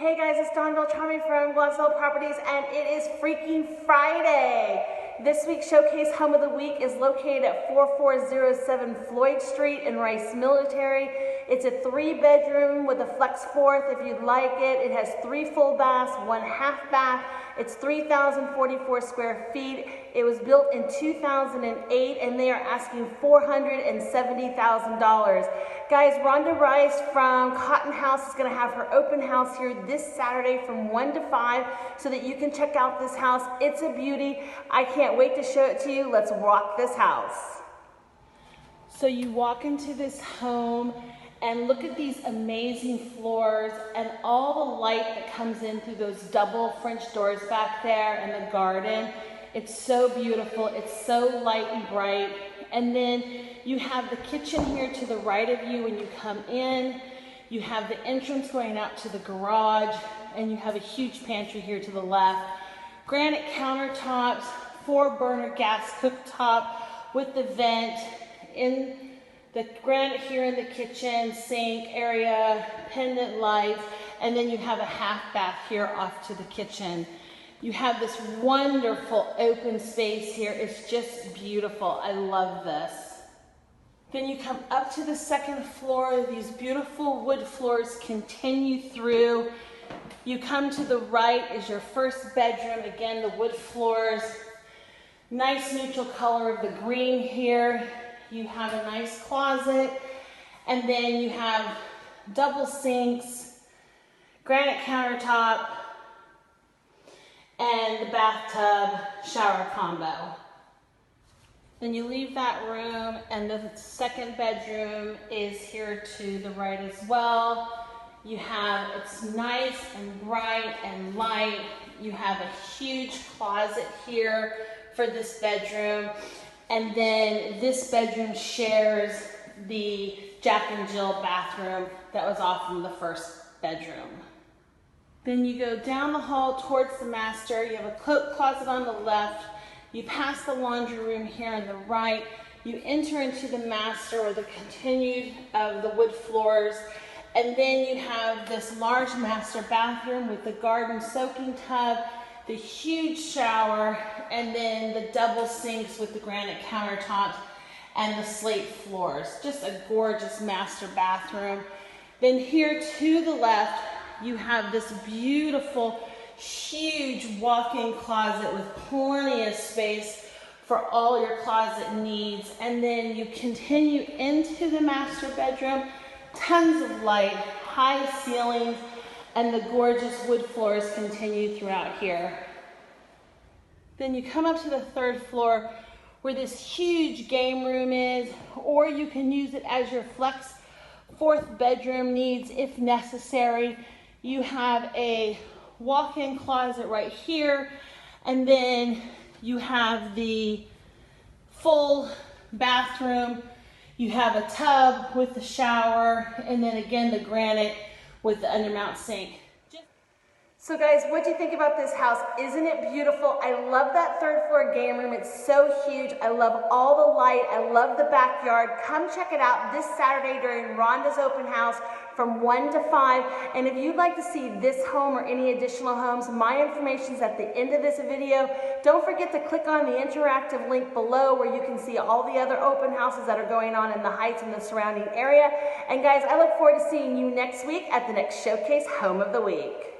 Hey guys, it's Beltrami from Properties, and it is freaking Friday. This week's Showcase Home of the Week is located at 4407 Floyd Street in Rice Military. It's a 3-bedroom with a flex fourth if you'd like it. It has 3 full baths, 1 half bath. It's 3,044 square feet. It was built in 2008 and they are asking $470,000. Guys, Rhonda Rice from Cotton House is going to have her open house here this Saturday from 1 to 5 so that you can check out this house. It's a beauty. I can't wait to show it to you. Let's rock this house. So you walk into this home and look at these amazing floors and all the light that comes in through those double French doors back there in the garden. It's so beautiful. It's so light and bright. And then you have the kitchen here to the right of you when you come in. You have the entrance going out to the garage, and you have a huge pantry here to the left. Granite countertops, 4-burner gas cooktop with the vent, in the granite here in the kitchen, sink area, pendant lights, and then you have a half bath here off to the kitchen. You have this wonderful open space here. It's just beautiful. I love this. Then you come up to the second floor. These beautiful wood floors continue through. You come to the right is your first bedroom. Again, the wood floors. Nice neutral color of the green here. You have a nice closet. And then you have double sinks, granite countertop, and the bathtub shower combo. Then you leave that room, and the second bedroom is here to the right as well. You have, it's nice and bright and light. You have a huge closet here for this bedroom. And then this bedroom shares the Jack and Jill bathroom that was off from the first bedroom. Then you go down the hall towards the master. You have a coat closet on the left. You pass the laundry room here on the right. You enter into the master with a continued of the wood floors. And then you have this large master bathroom with the garden soaking tub, the huge shower, and then the double sinks with the granite countertops and the slate floors. Just a gorgeous master bathroom. Then here to the left, you have this beautiful, huge walk-in closet with plenty of space for all your closet needs. And then you continue into the master bedroom, tons of light, high ceilings, and the gorgeous wood floors continue throughout here. Then you come up to the third floor where this huge game room is, or you can use it as your flex fourth bedroom needs if necessary. You have a walk-in closet right here, and then you have the full bathroom. You have a tub with the shower, and then again the granite with the undermount sink. So guys, what do you think about this house? Isn't it beautiful? I love that third floor game room. It's so huge. I love all the light. I love the backyard. Come check it out this Saturday during Rhonda's open house from 1 to 5. And if you'd like to see this home or any additional homes, my information is at the end of this video. Don't forget to click on the interactive link below where you can see all the other open houses that are going on in the Heights and the surrounding area. And guys, I look forward to seeing you next week at the next Showcase Home of the Week.